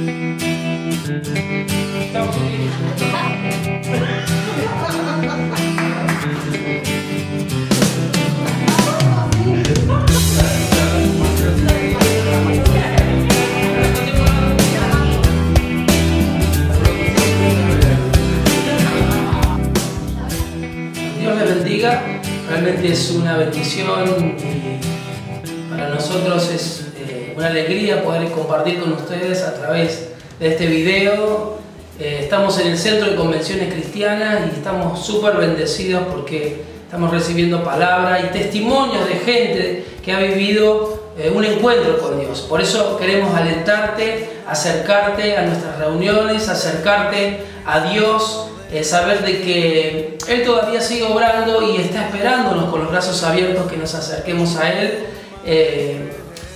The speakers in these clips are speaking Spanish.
Dios les bendiga, realmente es una bendición y para nosotros es una alegría poder compartir con ustedes a través de este video. Estamos en el Centro de Convenciones Cristianas y estamos súper bendecidos porque estamos recibiendo palabra y testimonios de gente que ha vivido un encuentro con Dios. Por eso queremos alentarte, acercarte a nuestras reuniones, acercarte a Dios, saber de que Él todavía sigue obrando y está esperándonos con los brazos abiertos que nos acerquemos a Él.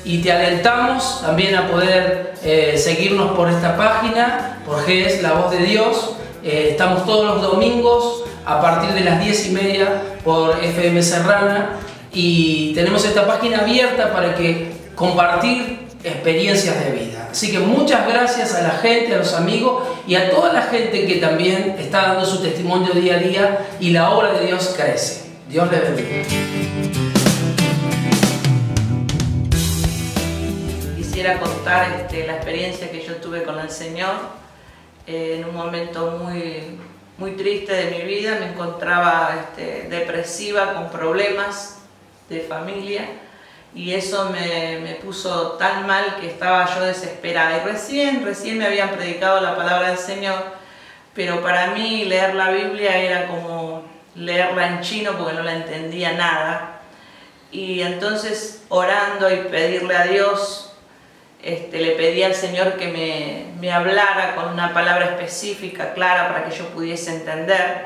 Y te alentamos también a poder seguirnos por esta página, por GES, La Voz de Dios. Estamos todos los domingos a partir de las 10:30 por FM Serrana y tenemos esta página abierta para que compartir experiencias de vida. Así que muchas gracias a la gente, a los amigos y a toda la gente que también está dando su testimonio día a día y la obra de Dios crece. Dios les bendiga. Quisiera contar la experiencia que yo tuve con el Señor en un momento muy triste de mi vida. Me encontraba depresiva, con problemas de familia y eso me puso tan mal que estaba yo desesperada. Y recién me habían predicado la palabra del Señor, pero para mí leer la Biblia era como leerla en chino porque no la entendía nada. Y entonces orando y pedirle a Dios, le pedí al Señor que me hablara con una palabra específica, clara, para que yo pudiese entender.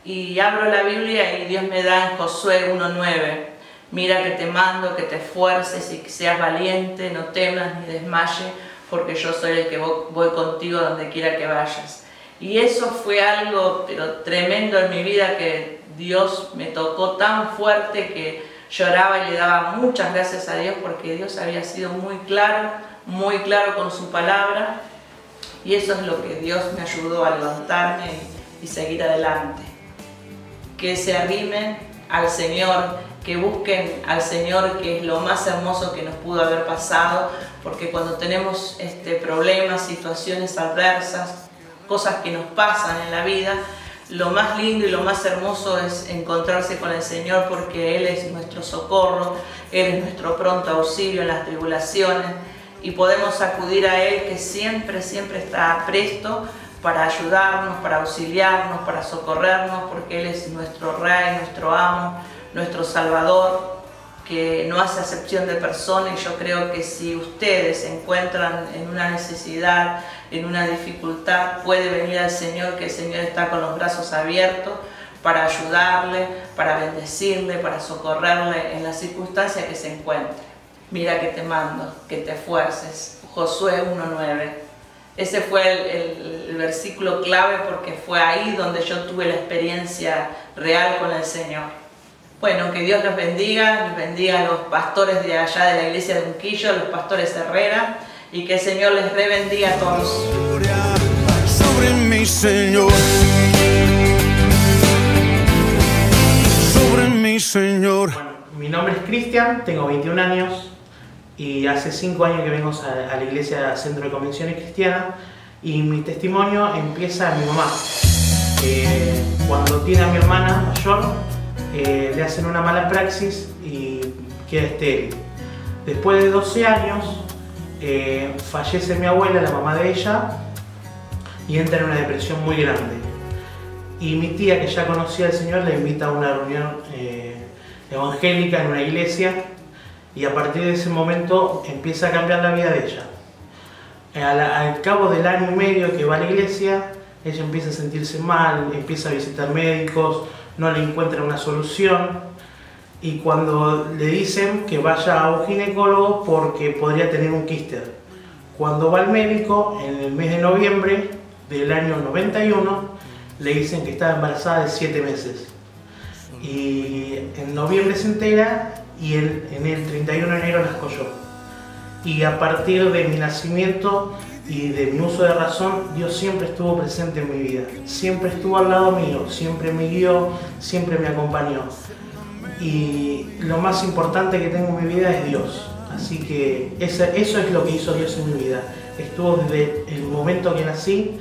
Y abro la Biblia y Dios me da en Josué 1:9. Mira que te mando, que te esfuerces y que seas valiente, no temas ni desmayes, porque yo soy el que voy contigo donde quiera que vayas. Y eso fue algo pero tremendo en mi vida, que Dios me tocó tan fuerte que lloraba y le daba muchas gracias a Dios porque Dios había sido muy claro con su palabra, y eso es lo que Dios me ayudó a levantarme y seguir adelante. Que se arrimen al Señor, que busquen al Señor, que es lo más hermoso que nos pudo haber pasado, porque cuando tenemos problemas, situaciones adversas, cosas que nos pasan en la vida, lo más lindo y lo más hermoso es encontrarse con el Señor, porque Él es nuestro socorro, Él es nuestro pronto auxilio en las tribulaciones y podemos acudir a Él, que siempre está presto para ayudarnos, para auxiliarnos, para socorrernos, porque Él es nuestro Rey, nuestro Amo, nuestro Salvador, que no hace acepción de personas. Y yo creo que si ustedes se encuentran en una necesidad, en una dificultad, puede venir al Señor, que el Señor está con los brazos abiertos para ayudarle, para bendecirle, para socorrerle en la circunstancia que se encuentre. Mira que te mando, que te esfuerces. Josué 1:9. Ese fue el versículo clave, porque fue ahí donde yo tuve la experiencia real con el Señor. Bueno, que Dios los bendiga a los pastores de allá de la iglesia de Unquillo, los pastores Herrera, y que el Señor les bendiga a todos. Sobre mi Señor, sobre mi Señor. Bueno, mi nombre es Cristian, tengo 21 años y hace 5 años que vengo a la iglesia Centro de Convenciones Cristianas, y mi testimonio empieza en mi mamá. Cuando tiene a mi hermana mayor, le hacen una mala praxis y queda estéril. Después de 12 años fallece mi abuela, la mamá de ella, y entra en una depresión muy grande. Y mi tía, que ya conocía al Señor, la invita a una reunión evangélica en una iglesia, y a partir de ese momento empieza a cambiar la vida de ella. Al cabo del año y medio que va a la iglesia, ella empieza a sentirse mal, empieza a visitar médicos, no le encuentra una solución, y cuando le dicen que vaya a un ginecólogo porque podría tener un quíster. Cuando va al médico, en el mes de noviembre del año 91, le dicen que estaba embarazada de 7 meses. Y en noviembre se entera, y en el 31 de enero nació yo. Y a partir de mi nacimiento y de mi uso de razón, Dios siempre estuvo presente en mi vida. Siempre estuvo al lado mío, siempre me guió, siempre me acompañó. Y lo más importante que tengo en mi vida es Dios. Así que eso es lo que hizo Dios en mi vida. Estuvo desde el momento que nací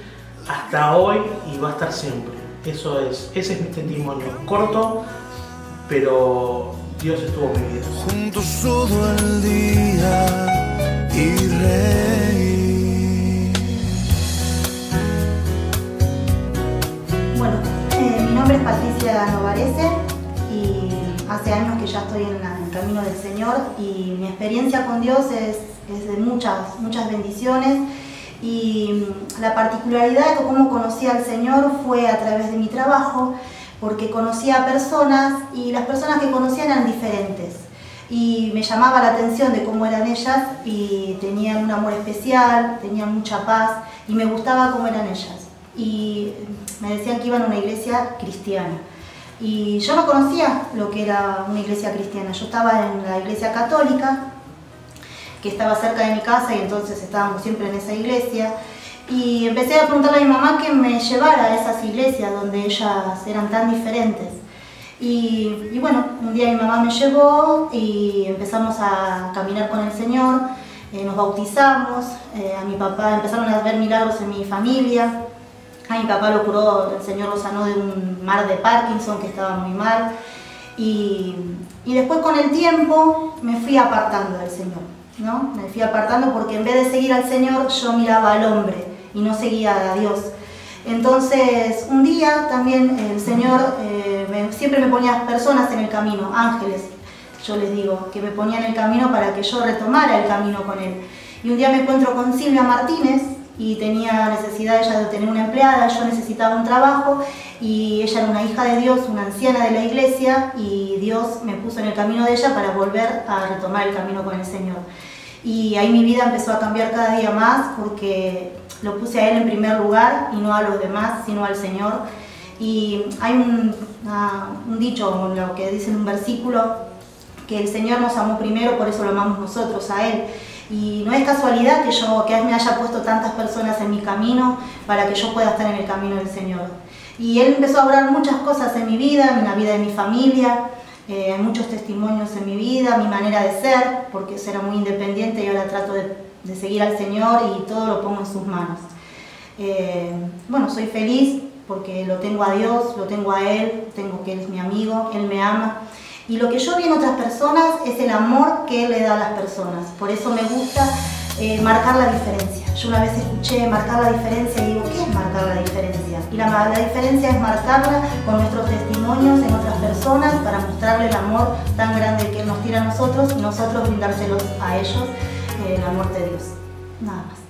hasta hoy y va a estar siempre. Ese es mi testimonio. Corto, pero Dios estuvo en mi vida. Juntos todo el día y reír. Bueno, mi nombre es Patricia Novarese y hace años que ya estoy en el camino del Señor, y mi experiencia con Dios es de muchas bendiciones. Y la particularidad de cómo conocí al Señor fue a través de mi trabajo, porque conocía a personas y las personas que conocían eran diferentes. Y me llamaba la atención de cómo eran ellas y tenían un amor especial, tenían mucha paz y me gustaba cómo eran ellas. Y me decían que iban a una iglesia cristiana. Y yo no conocía lo que era una iglesia cristiana. Yo estaba en la iglesia católica, que estaba cerca de mi casa, y entonces estábamos siempre en esa iglesia. Y empecé a preguntarle a mi mamá que me llevara a esas iglesias donde ellas eran tan diferentes. Y bueno, un día mi mamá me llevó y empezamos a caminar con el Señor, nos bautizamos, a mi papá empezaron a ver milagros en mi familia. A mi papá lo curó, el Señor lo sanó de un mal de Parkinson que estaba muy mal. Y después con el tiempo me fui apartando del Señor, ¿no? Me fui apartando porque en vez de seguir al Señor yo miraba al hombre y no seguía a Dios. Entonces un día también el Señor siempre me ponía personas en el camino, ángeles, yo les digo, que me ponían en el camino para que yo retomara el camino con Él. Y un día me encuentro con Silvia Martínez y tenía necesidad ella de tener una empleada, yo necesitaba un trabajo, y ella era una hija de Dios, una anciana de la iglesia, y Dios me puso en el camino de ella para volver a retomar el camino con el Señor. Y ahí mi vida empezó a cambiar cada día más porque lo puse a Él en primer lugar y no a los demás, sino al Señor. Y hay un dicho, lo que dice en un versículo, que el Señor nos amó primero, por eso lo amamos nosotros a Él. Y no es casualidad que Él me haya puesto tantas personas en mi camino para que yo pueda estar en el camino del Señor. Y Él empezó a obrar muchas cosas en mi vida, en la vida de mi familia, muchos testimonios en mi vida, mi manera de ser, porque yo era muy independiente y ahora trato de seguir al Señor y todo lo pongo en sus manos. Bueno, soy feliz porque lo tengo a Dios, lo tengo a Él, tengo que Él es mi amigo, Él me ama. Y lo que yo vi en otras personas es el amor que Él le da a las personas. Por eso me gusta marcar la diferencia. Yo una vez escuché marcar la diferencia y digo, ¿qué es marcar la diferencia? Y la diferencia es marcarla con nuestros testimonios en otras personas para mostrarle el amor tan grande que Él nos tiene a nosotros y nosotros brindárselos a ellos, el amor de Dios. Nada más.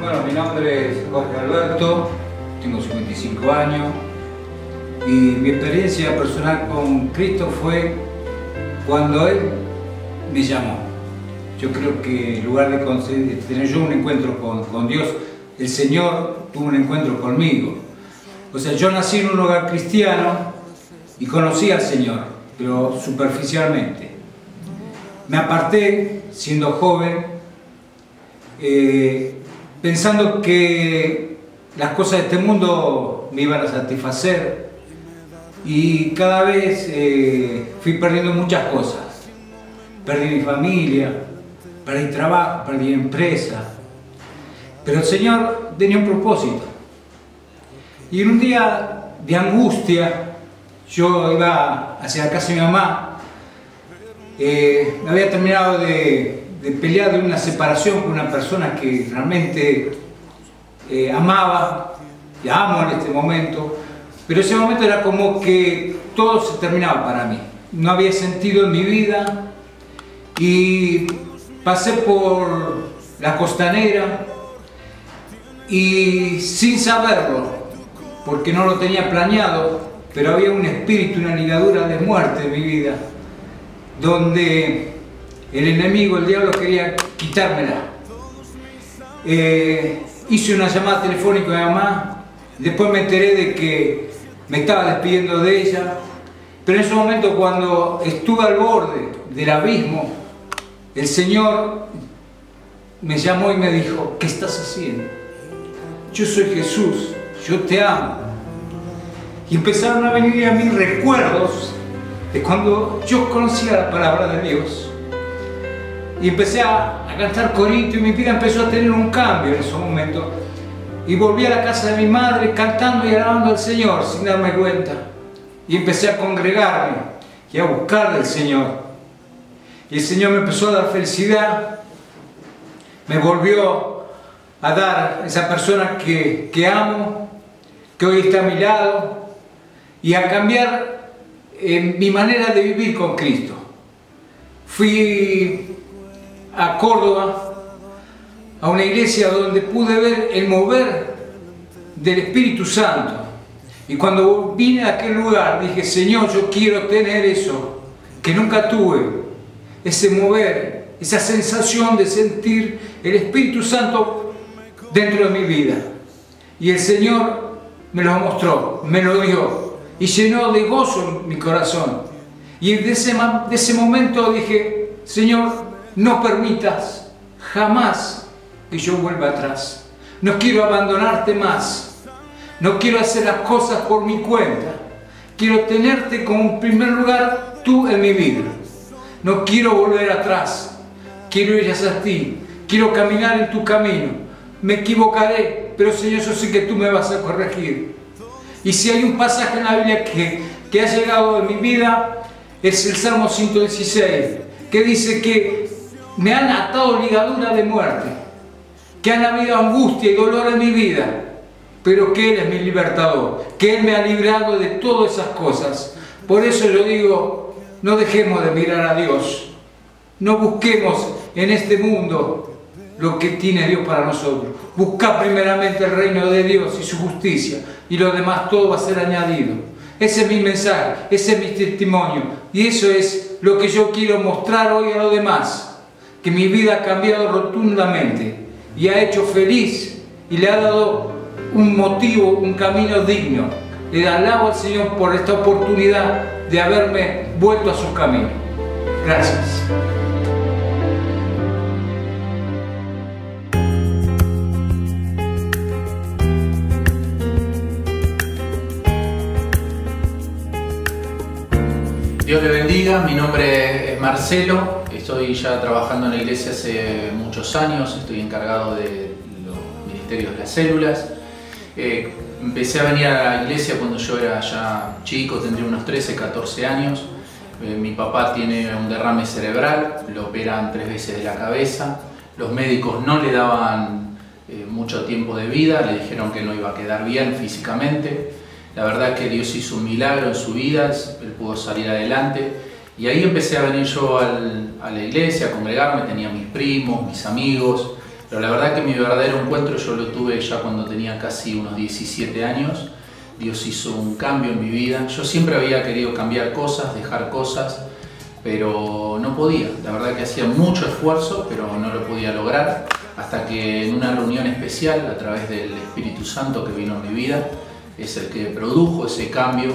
Bueno, mi nombre es Jorge Alberto, tengo 55 años y mi experiencia personal con Cristo fue cuando Él me llamó. Yo creo que en lugar de tener yo un encuentro con Dios, el Señor tuvo un encuentro conmigo. O sea, yo nací en un hogar cristiano y conocí al Señor, pero superficialmente. Me aparté siendo joven, pensando que las cosas de este mundo me iban a satisfacer, y cada vez fui perdiendo muchas cosas. Perdí mi familia, perdí trabajo, perdí empresa, pero el Señor tenía un propósito. Y en un día de angustia, yo iba hacia la casa de mi mamá, me había terminado de pelear de una separación con una persona que realmente amaba, y amo en este momento, pero ese momento era como que todo se terminaba para mí. No había sentido en mi vida y pasé por la Costanera y sin saberlo, porque no lo tenía planeado, pero había un espíritu, una ligadura de muerte en mi vida, donde el enemigo, el diablo, quería quitármela. Hice una llamada telefónica a mi mamá, después me enteré de que me estaba despidiendo de ella Pero en ese momento, cuando estuve al borde del abismo, el Señor me llamó y me dijo: ¿qué estás haciendo? Yo soy Jesús, yo te amo. Y empezaron a venir a mí recuerdos de cuando yo conocía la palabra de Dios. Y empecé a cantar corito y mi vida empezó a tener un cambio en ese momento. Y volví a la casa de mi madre cantando y alabando al Señor sin darme cuenta. Y empecé a congregarme y a buscar del Señor. Y el Señor me empezó a dar felicidad. Me volvió a dar esa persona que amo, que hoy está a mi lado, y a cambiar mi manera de vivir con Cristo. Fui a Córdoba, a una iglesia donde pude ver el mover del Espíritu Santo. Y cuando vine a aquel lugar dije: Señor, yo quiero tener eso que nunca tuve, ese mover, esa sensación de sentir el Espíritu Santo dentro de mi vida. Y el Señor me lo mostró, me lo dio y llenó de gozo mi corazón. Y de ese momento dije: Señor, no permitas jamás que yo vuelva atrás. No quiero abandonarte más. No quiero hacer las cosas por mi cuenta. Quiero tenerte como primer lugar tú en mi vida. No quiero volver atrás. Quiero ir hacia ti. Quiero caminar en tu camino. Me equivocaré, pero Señor, yo sé que tú me vas a corregir. Y si hay un pasaje en la Biblia que ha llegado en mi vida, es el Salmo 116, que dice que me han atado ligadura de muerte, que han habido angustia y dolor en mi vida, pero que Él es mi libertador, que Él me ha librado de todas esas cosas. Por eso yo digo, no dejemos de mirar a Dios, no busquemos en este mundo lo que tiene Dios para nosotros. Busca primeramente el reino de Dios y su justicia, y lo demás todo va a ser añadido. Ese es mi mensaje, ese es mi testimonio, y eso es lo que yo quiero mostrar hoy a los demás, que mi vida ha cambiado rotundamente y ha hecho feliz y le ha dado un motivo, un camino digno. Le alabo al Señor por esta oportunidad de haberme vuelto a sus caminos. Gracias. Dios le bendiga, mi nombre es Marcelo, estoy ya trabajando en la iglesia hace muchos años, estoy encargado de los ministerios de las células. Empecé a venir a la iglesia cuando yo era ya chico, tendría unos 13, 14 años. Mi papá tiene un derrame cerebral, lo operan 3 veces de la cabeza, los médicos no le daban mucho tiempo de vida, le dijeron que no iba a quedar bien físicamente. La verdad es que Dios hizo un milagro en su vida, él pudo salir adelante. Y ahí empecé a venir yo a la iglesia, a congregarme, tenía mis primos, mis amigos. Pero la verdad que mi verdadero encuentro yo lo tuve ya cuando tenía casi unos 17 años. Dios hizo un cambio en mi vida. Yo siempre había querido cambiar cosas, dejar cosas, pero no podía. La verdad que hacía mucho esfuerzo, pero no lo podía lograr. Hasta que en una reunión especial, a través del Espíritu Santo que vino en mi vida, es el que produjo ese cambio.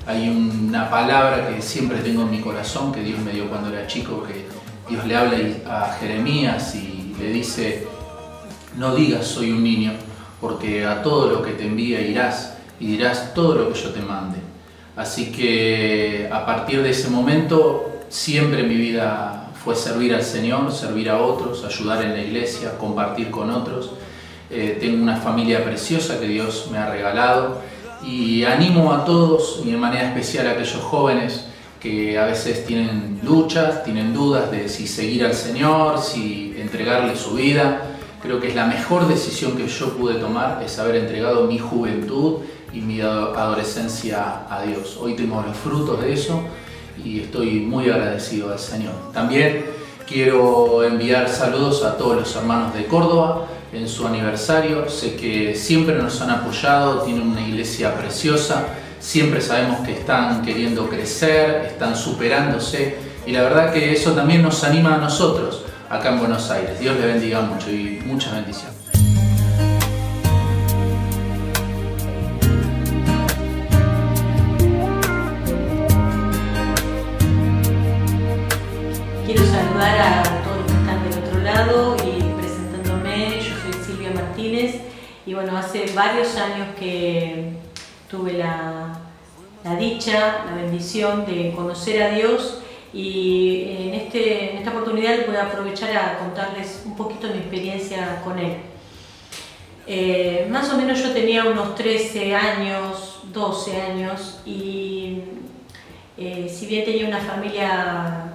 Hay una palabra que siempre tengo en mi corazón, que Dios me dio cuando era chico, que Dios le habla a Jeremías y le dice: no digas soy un niño, porque a todo lo que te envíe irás y dirás todo lo que yo te mande. Así que a partir de ese momento siempre mi vida fue servir al Señor, servir a otros, ayudar en la iglesia, compartir con otros. Tengo una familia preciosa que Dios me ha regalado y animo a todos, y de manera especial a aquellos jóvenes que a veces tienen luchas, tienen dudas de si seguir al Señor, si entregarle su vida. Creo que es la mejor decisión que yo pude tomar, es haber entregado mi juventud y mi adolescencia a Dios. Hoy tengo los frutos de eso y estoy muy agradecido al Señor. También quiero enviar saludos a todos los hermanos de Córdoba en su aniversario. Sé que siempre nos han apoyado, tienen una iglesia preciosa, siempre sabemos que están queriendo crecer, están superándose, y la verdad que eso también nos anima a nosotros acá en Buenos Aires. Dios le bendiga mucho y muchas bendiciones. quiero saludar a todos los que están del otro lado y presentándome. Yo soy Silvia Martínez y bueno, hace varios años que tuve la dicha, la bendición de conocer a Dios, y en esta oportunidad voy a aprovechar a contarles un poquito mi experiencia con Él. Más o menos yo tenía unos 13 años, 12 años, y si bien tenía una familia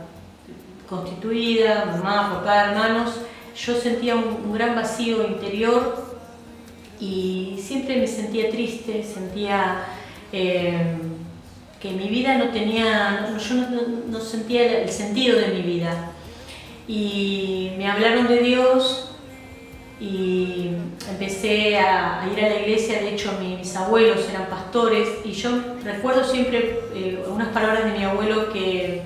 constituida, mamá, papá, hermanos, yo sentía un gran vacío interior y siempre me sentía triste, sentía que mi vida no tenía, yo no sentía el sentido de mi vida. Y me hablaron de Dios y empecé a ir a la iglesia. De hecho mis abuelos eran pastores y yo recuerdo siempre unas palabras de mi abuelo que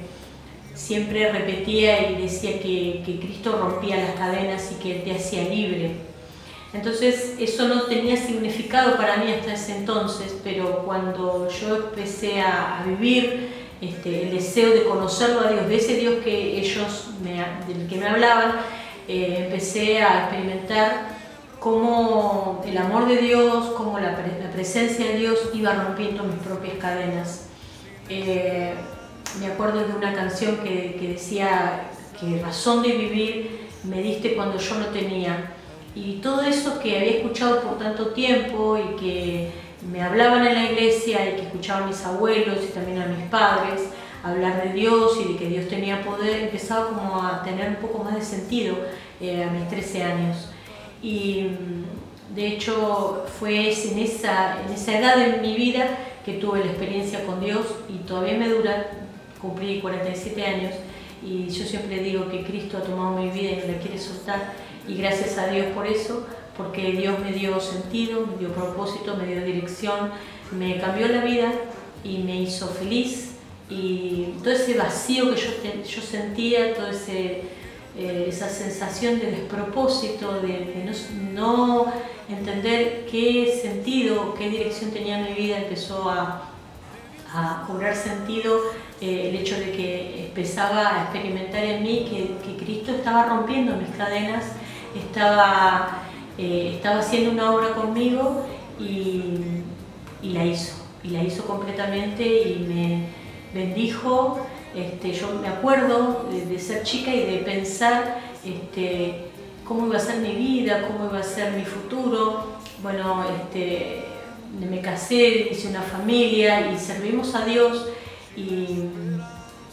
siempre repetía y decía que Cristo rompía las cadenas y que Él te hacía libre. Entonces eso no tenía significado para mí hasta ese entonces, pero cuando yo empecé a vivir el deseo de conocerlo a Dios, de ese Dios que del que me hablaban, empecé a experimentar cómo el amor de Dios, cómo la presencia de Dios iba rompiendo mis propias cadenas. Me acuerdo de una canción que decía que razón de vivir me diste cuando yo no tenía. Y todo eso que había escuchado por tanto tiempo y que me hablaban en la iglesia y que escuchaban mis abuelos y también a mis padres hablar de Dios y de que Dios tenía poder, empezaba como a tener un poco más de sentido a mis 13 años. Y de hecho fue en esa edad de mi vida que tuve la experiencia con Dios y todavía me dura. Cumplí 47 años y yo siempre digo que Cristo ha tomado mi vida y no la quiere soltar. Y gracias a Dios por eso, porque Dios me dio sentido, me dio propósito, me dio dirección, me cambió la vida y me hizo feliz. Y todo ese vacío que yo sentía, toda esa sensación de despropósito, de no entender qué sentido, qué dirección tenía mi vida, empezó a cobrar sentido el hecho de que empezaba a experimentar en mí que Cristo estaba rompiendo mis cadenas, estaba haciendo una obra conmigo y la hizo completamente y me bendijo. Yo me acuerdo de ser chica y de pensar cómo iba a ser mi vida, cómo iba a ser mi futuro. Bueno, me casé, hice una familia y servimos a Dios, y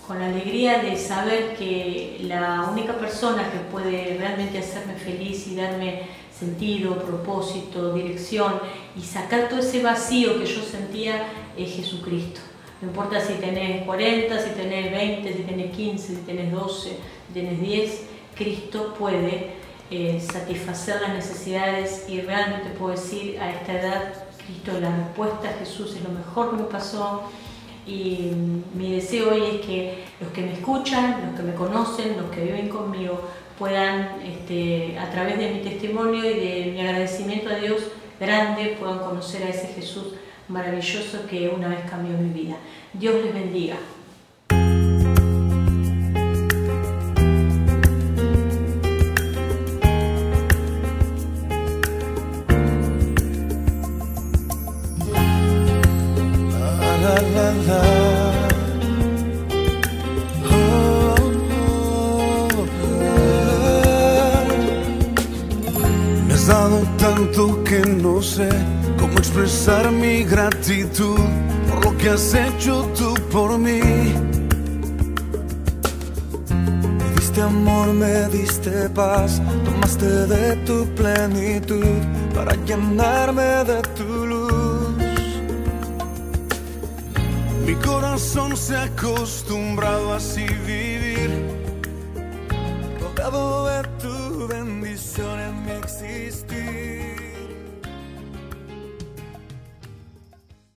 con la alegría de saber que la única persona que puede realmente hacerme feliz y darme sentido, propósito, dirección y sacar todo ese vacío que yo sentía es Jesucristo. No importa si tenés 40, si tenés 20, si tenés 15, si tenés 12, si tenés 10, Cristo puede satisfacer las necesidades, y realmente puedo decir a esta edad, Cristo es la respuesta, Jesús es lo mejor que me pasó. Y mi deseo hoy es que los que me escuchan, los que me conocen, los que viven conmigo puedan, a través de mi testimonio y de mi agradecimiento a Dios grande, puedan conocer a ese Jesús maravilloso que una vez cambió mi vida. Dios les bendiga. Me has dado tanto que no sé cómo expresar mi gratitud por lo que has hecho tú por mí. Me diste amor, me diste paz, tomaste de tu plenitud para llenarme de tu luz. Mi corazón se ha acostumbrado a así vivir.